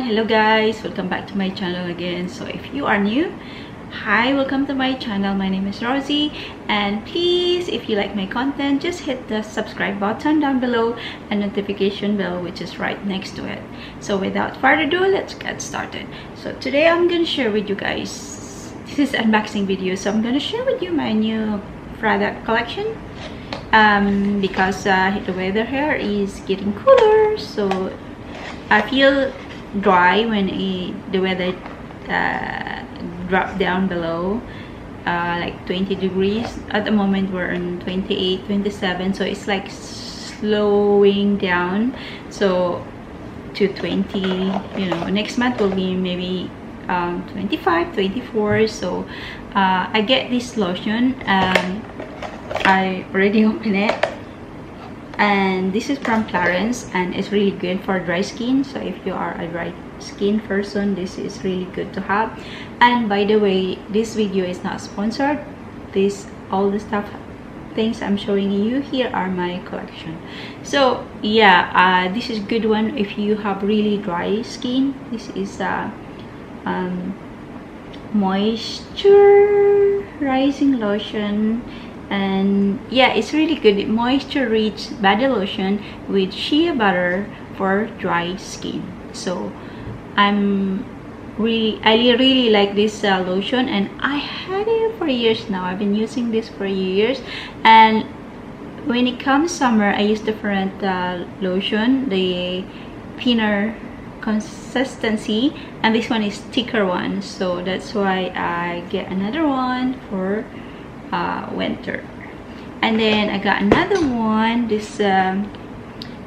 everyone, hello guys, welcome back to my channel again. So if you are new, hi, welcome to my channel. My name is Rosie, and please, if you like my content, just hit the subscribe button down below and notification bell, which is right next to it. So without further ado, let's get started. So today I'm gonna share with you guys, this is unboxing video, so I'm gonna share with you my new product collection. Because the weather here is getting cooler, so I feel dry when the weather drop down below like 20 degrees. At the moment we're on 28, 27, so it's like slowing down, so to 20, you know, next month will be maybe 25, 24. So I get this lotion. I already opened it, and this is from Clarins, and it's really good for dry skin. So if you are a dry skin person, this is really good to have. And by the way, this video is not sponsored. All the things I'm showing you here are my collection. So yeah, this is good one if you have really dry skin. This is moisturizing lotion, and yeah, it's really good. Moisture rich body lotion with shea butter for dry skin. So I really like this lotion, and I had it for years now. I've been using this for years, and when it comes summer, I use different lotion, the thinner consistency, and this one is thicker one, so that's why I get another one for winter. And then I got another one, this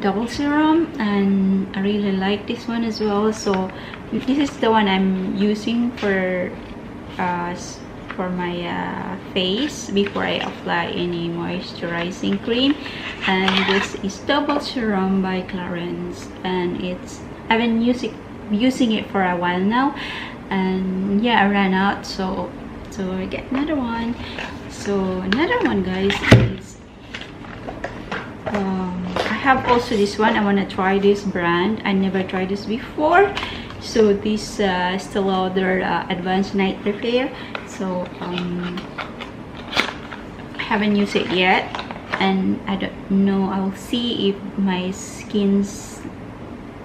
double serum, and I really like this one as well. So this is the one I'm using for my face before I apply any moisturizing cream. And this is double serum by Clarins, and I've been using it for a while now, and yeah, I ran out, so I get another one. So another one, guys, is I have also this one. I want to try this brand. I never tried this before. So this ZALORA advanced night repair. So I haven't used it yet, and I don't know, I'll see if my skin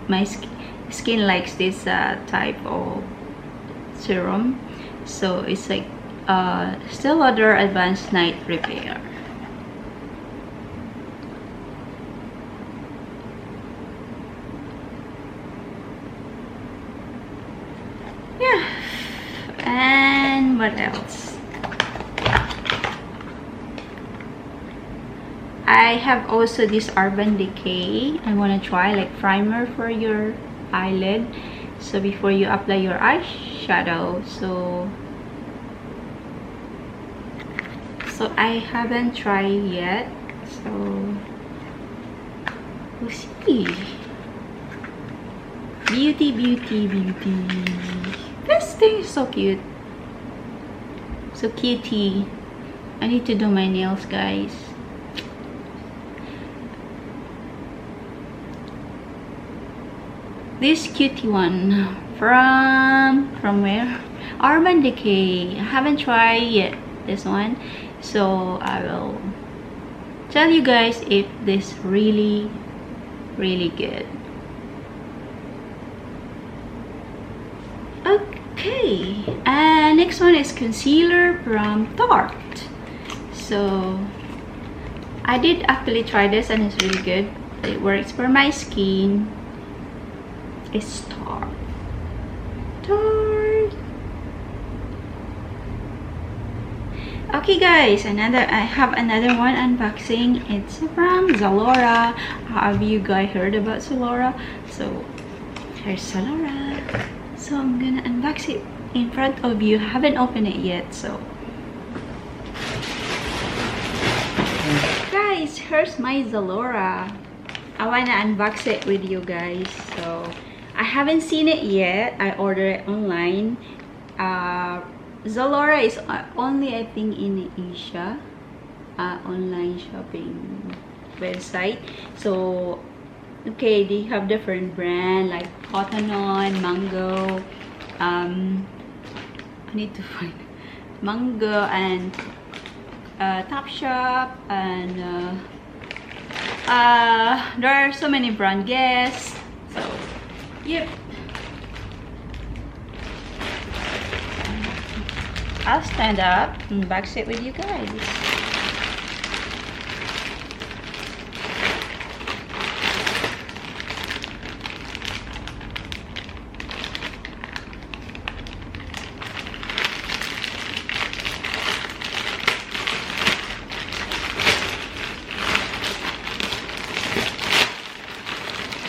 likes this type of serum. So it's like ZALORA advanced night repair. Yeah, and what else? I have also this Urban Decay. I want to try like primer for your eyelid, so before you apply your eyeshadow. So I haven't tried yet, so we'll see. Beauty. This thing is so cute, so cutie. I need to do my nails, guys. This cutie one from where? Urban Decay. I haven't tried yet this one, so I will tell you guys if this really good. Okay, and next one is concealer from Tarte. So I did actually try this, and it's really good. It works for my skin. It's Tarte. Okay guys, I have another one unboxing. It's from ZALORA. Have you guys heard about ZALORA? So here's ZALORA. So I'm gonna unbox it in front of you. I haven't opened it yet, so guys, here's my ZALORA. I wanna unbox it with you guys. So I haven't seen it yet. I ordered it online. ZALORA is only, I think, in Asia, online shopping website. So Okay, they have different brand like Cotton On, Mango. I need to find Mango and Topshop, and there are so many brand. Guess. So, yep. I'll stand up and back sit with you guys.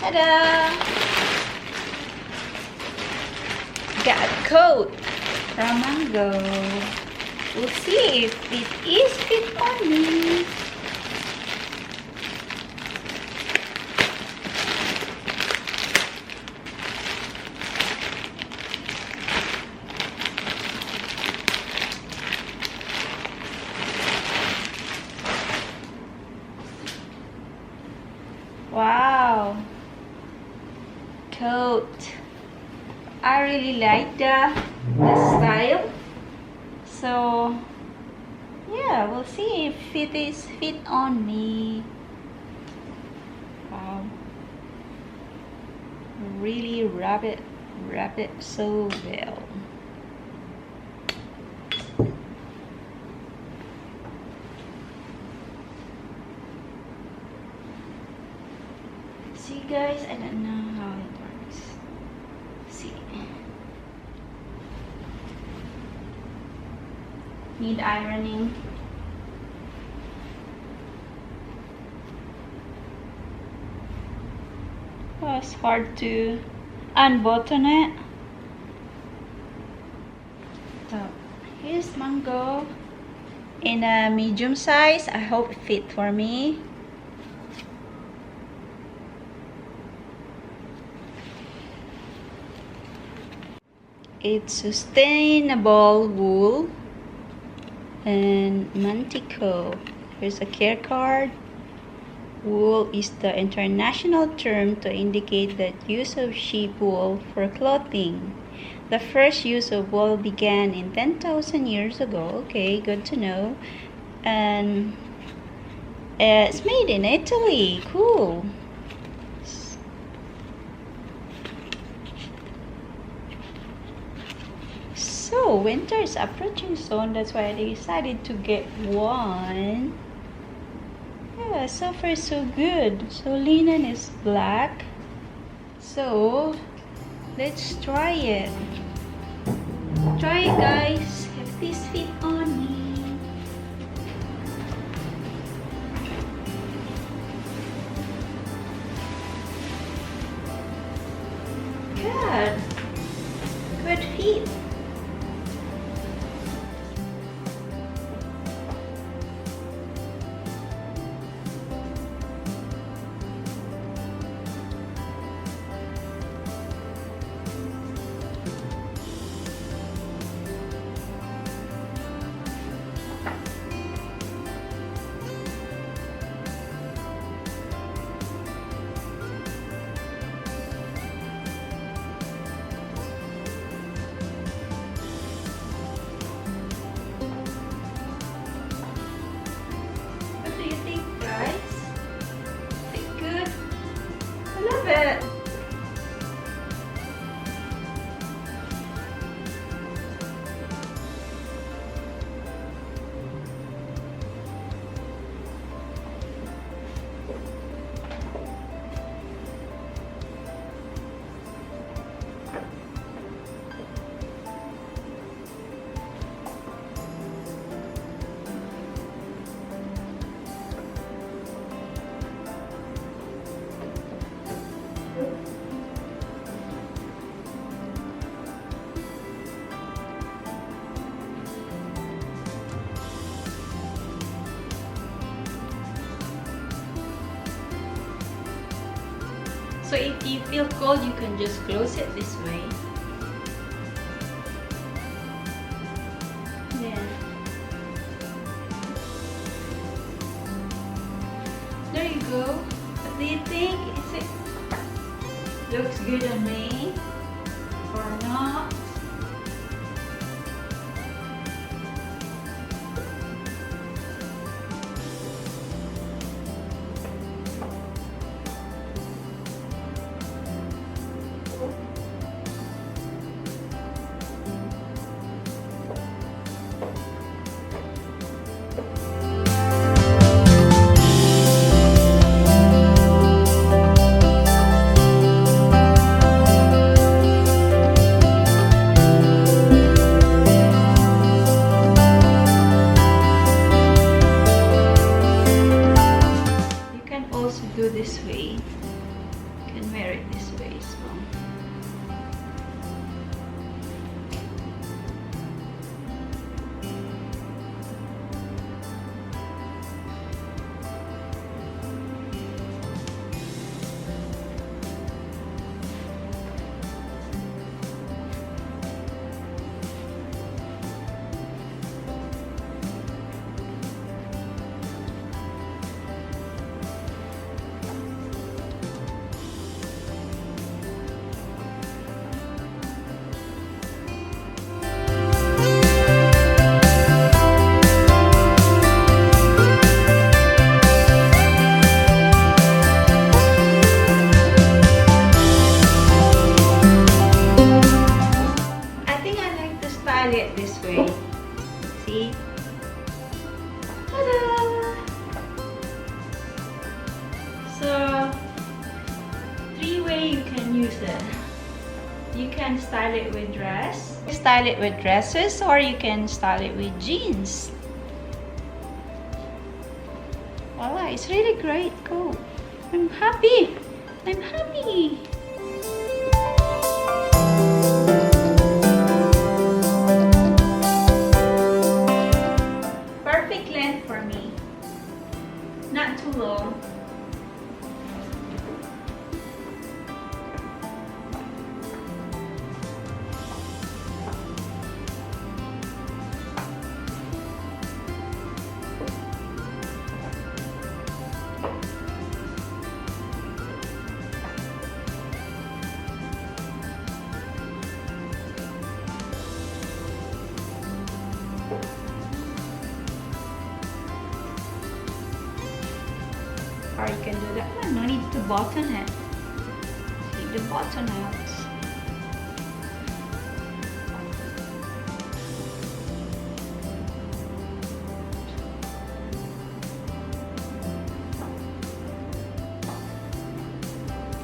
Ta-da! Got a coat from Mango. We'll see if it is fit on me. Wow, coat. I really like the style. So yeah, we'll see if it is fit on me. Wow, really wrap it so well. See guys, I don't know how it works. See, need ironing. Oh, it's hard to unbutton it. So here's Mango in a medium size. I hope it fit for me. It's sustainable wool and Mantico. Here's a care card. Wool is the international term to indicate the use of sheep wool for clothing. The first use of wool began in 10,000 years ago. Okay, good to know. And it's made in Italy. Cool. So winter is approaching soon, that's why I decided to get one. Yeah, so far so good. So linen is black. So let's try it. Try it guys, if this fit on me. Good. Good fit. It. So if you feel cold, you can just close it this way. Yeah. There you go. What do you think? Is it Looks good on me. Or not. Do this way. You can wear it this way as well. It this way. See? Ta-da! So, three ways you can use it. You can style it with dress, style it with dresses, or you can style it with jeans. Voila, it's really great. Cool. I'm happy. I'm happy. For me, not too long. Or you can do that one. No need to button it. Leave the button out.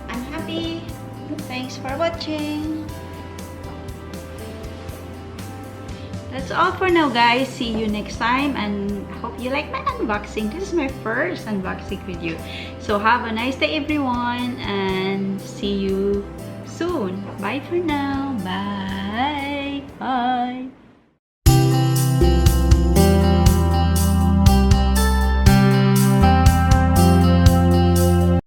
I'm happy. Thanks for watching. That's all for now, guys. See you next time, and I hope you like my unboxing. This is my first unboxing video. So have a nice day, everyone, and see you soon. Bye for now. Bye.